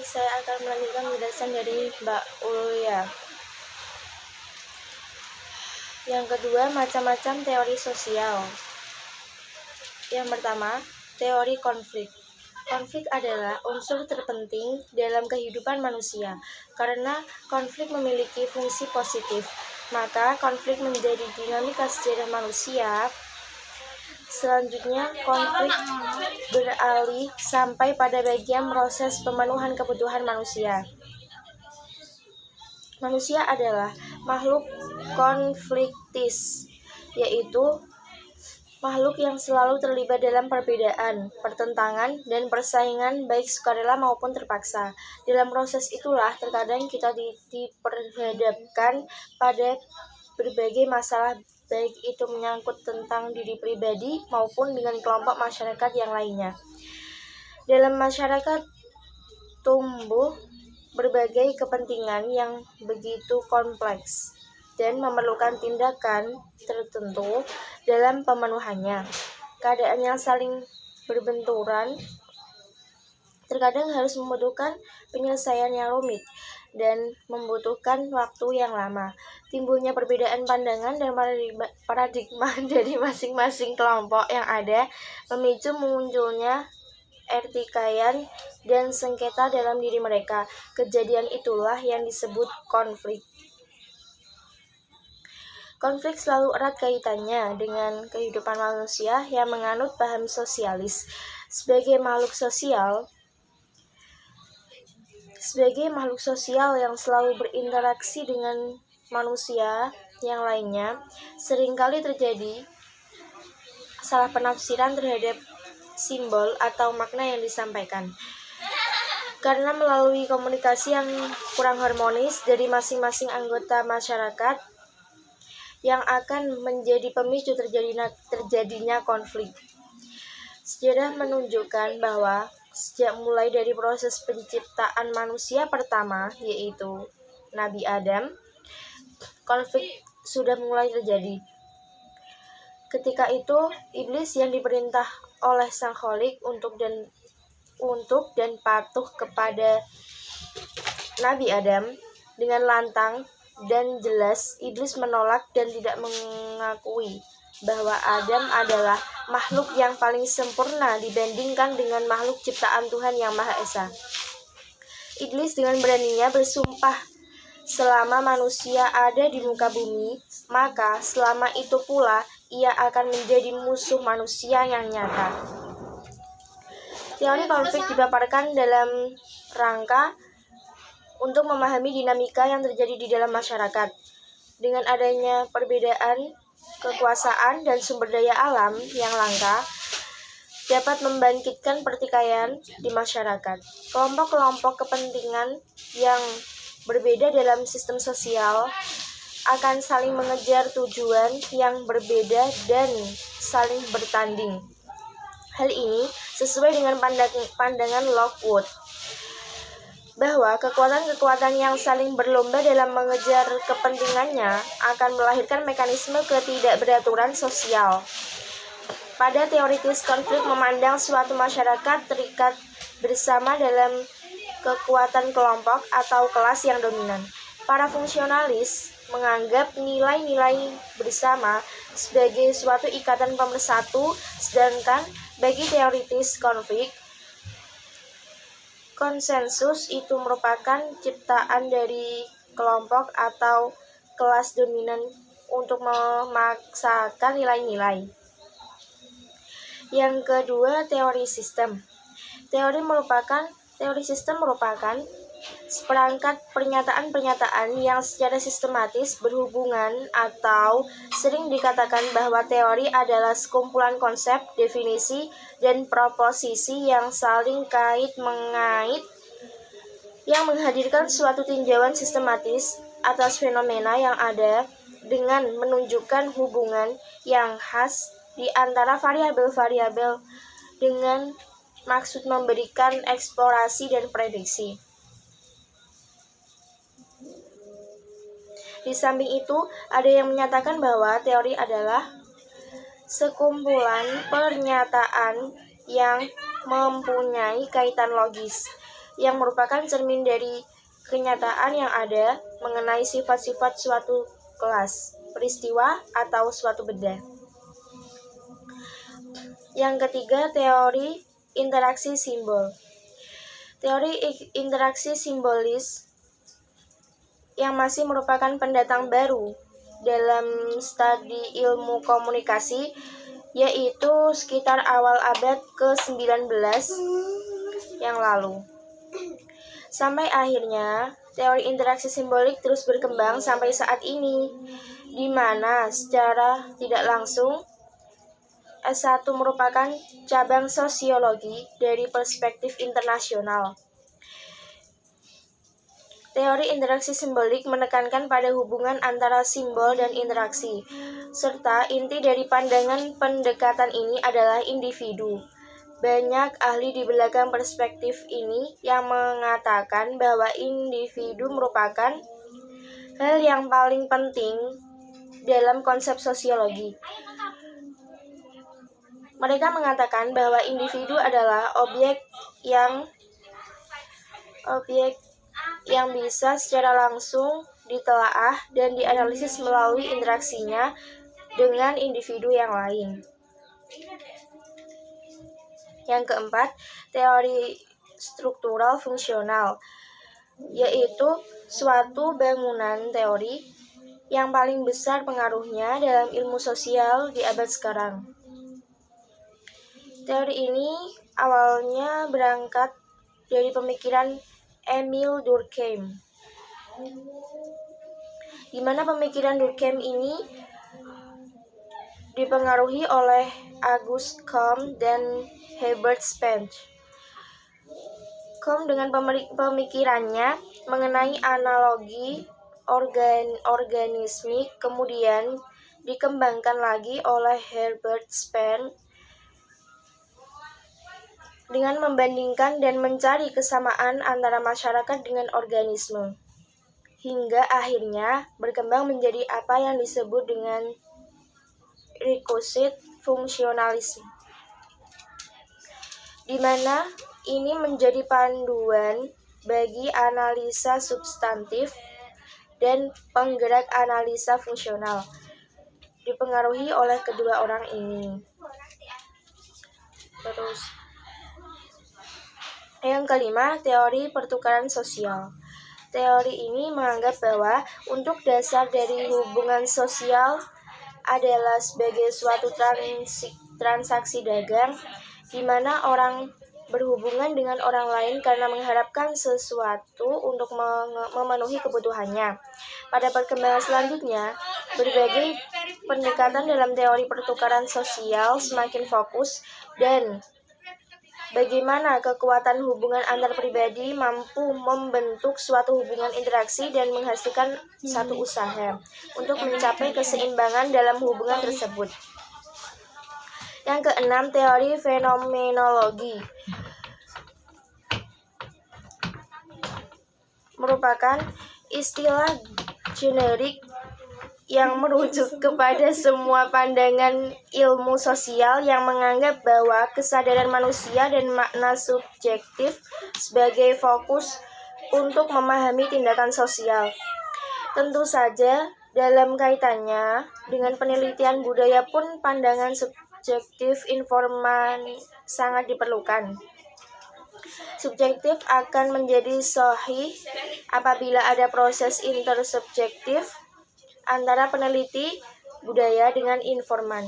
Baik, saya akan melanjutkan penjelasan dari Mbak Ulya. Yang kedua, macam-macam teori sosial. Yang pertama, teori konflik. Konflik adalah unsur terpenting dalam kehidupan manusia. Karena konflik memiliki fungsi positif, maka konflik menjadi dinamika sejarah manusia. Selanjutnya, konflik beralih sampai pada bagian proses pemenuhan kebutuhan manusia. Manusia adalah makhluk konfliktis, yaitu makhluk yang selalu terlibat dalam perbedaan, pertentangan, dan persaingan baik sukarela maupun terpaksa. Dalam proses itulah terkadang kita diperhadapkan pada berbagai masalah, baik itu menyangkut tentang diri pribadi maupun dengan kelompok masyarakat yang lainnya. Dalam masyarakat tumbuh berbagai kepentingan yang begitu kompleks dan memerlukan tindakan tertentu dalam pemenuhannya. Keadaan yang saling berbenturan terkadang harus membutuhkan penyelesaian yang rumit dan membutuhkan waktu yang lama. Timbulnya perbedaan pandangan dan paradigma dari masing-masing kelompok yang ada memicu munculnya pertikaian dan sengketa dalam diri mereka. Kejadian itulah yang disebut konflik. Konflik selalu erat kaitannya dengan kehidupan manusia yang menganut paham sosialis. Sebagai makhluk sosial yang selalu berinteraksi dengan manusia yang lainnya, seringkali terjadi salah penafsiran terhadap simbol atau makna yang disampaikan. Karena melalui komunikasi yang kurang harmonis dari masing-masing anggota masyarakat yang akan menjadi pemicu terjadinya konflik. Sejarah menunjukkan bahwa sejak mulai dari proses penciptaan manusia pertama, yaitu Nabi Adam, konflik sudah mulai terjadi. Ketika itu, iblis yang diperintah oleh Sang Khalik untuk dan patuh kepada Nabi Adam dengan lantang dan jelas, iblis menolak dan tidak mengakui bahwa Adam adalah makhluk yang paling sempurna dibandingkan dengan makhluk ciptaan Tuhan Yang Maha Esa. Iblis dengan beraninya bersumpah, selama manusia ada di muka bumi, maka selama itu pula ia akan menjadi musuh manusia yang nyata. Teori konflik dipaparkan dalam rangka untuk memahami dinamika yang terjadi di dalam masyarakat. Dengan adanya perbedaan kekuasaan dan sumber daya alam yang langka, dapat membangkitkan pertikaian di masyarakat. Kelompok-kelompok kepentingan yang berbeda dalam sistem sosial akan saling mengejar tujuan yang berbeda dan saling bertanding. Hal ini sesuai dengan pandangan Lockwood, bahwa kekuatan-kekuatan yang saling berlomba dalam mengejar kepentingannya akan melahirkan mekanisme ketidakberaturan sosial. Pada teoritis konflik memandang suatu masyarakat terikat bersama dalam kekuatan kelompok atau kelas yang dominan. Para fungsionalis menganggap nilai-nilai bersama sebagai suatu ikatan pemersatu, sedangkan bagi teoritis konflik, konsensus itu merupakan ciptaan dari kelompok atau kelas dominan untuk memaksakan nilai-nilai. Yang kedua, teori sistem. Teori sistem merupakan seperangkat pernyataan-pernyataan yang secara sistematis berhubungan, atau sering dikatakan bahwa teori adalah sekumpulan konsep, definisi, dan proposisi yang saling kait-mengait yang menghadirkan suatu tinjauan sistematis atas fenomena yang ada dengan menunjukkan hubungan yang khas di antara variabel-variabel dengan maksud memberikan eksplorasi dan prediksi. Di samping itu, ada yang menyatakan bahwa teori adalah sekumpulan pernyataan yang mempunyai kaitan logis. yang merupakan cermin dari kenyataan yang ada mengenai sifat-sifat suatu kelas, peristiwa, atau suatu benda. Yang ketiga, teori interaksi simbol. Teori interaksi simbolis yang masih merupakan pendatang baru dalam studi ilmu komunikasi, yaitu sekitar awal abad ke-19 yang lalu. Sampai akhirnya, teori interaksi simbolik terus berkembang sampai saat ini, di mana secara tidak langsung S1 merupakan cabang sosiologi dari perspektif internasional. Teori interaksi simbolik menekankan pada hubungan antara simbol dan interaksi, serta inti dari pandangan pendekatan ini adalah individu. Banyak ahli di belakang perspektif ini yang mengatakan bahwa individu merupakan hal yang paling penting dalam konsep sosiologi. Mereka mengatakan bahwa individu adalah objek yang bisa secara langsung ditelaah dan dianalisis melalui interaksinya dengan individu yang lain. Yang keempat, teori struktural fungsional, yaitu suatu bangunan teori yang paling besar pengaruhnya dalam ilmu sosial di abad sekarang. Teori ini awalnya berangkat dari pemikiran Emile Durkheim, di mana pemikiran Durkheim ini dipengaruhi oleh Auguste Comte dan Herbert Spencer. Comte dengan pemikirannya mengenai analogi organismik kemudian dikembangkan lagi oleh Herbert Spencer dengan membandingkan dan mencari kesamaan antara masyarakat dengan organisme, hingga akhirnya berkembang menjadi apa yang disebut dengan recursive functionalism, di mana ini menjadi panduan bagi analisa substantif dan penggerak analisa fungsional, dipengaruhi oleh kedua orang ini. Terus, yang kelima, teori pertukaran sosial. Teori ini menganggap bahwa untuk dasar dari hubungan sosial adalah sebagai suatu transaksi dagang, di mana orang berhubungan dengan orang lain karena mengharapkan sesuatu untuk memenuhi kebutuhannya. Pada perkembangan selanjutnya, berbagai pendekatan dalam teori pertukaran sosial semakin fokus dan bagaimana kekuatan hubungan antar pribadi mampu membentuk suatu hubungan interaksi dan menghasilkan satu usaha untuk mencapai keseimbangan dalam hubungan tersebut. Yang keenam, teori fenomenologi merupakan istilah generik yang merujuk kepada semua pandangan ilmu sosial yang menganggap bahwa kesadaran manusia dan makna subjektif sebagai fokus untuk memahami tindakan sosial. Tentu saja, dalam kaitannya dengan penelitian budaya pun pandangan subjektif informan sangat diperlukan. Subjektif akan menjadi sahih apabila ada proses intersubjektif antara peneliti budaya dengan informan.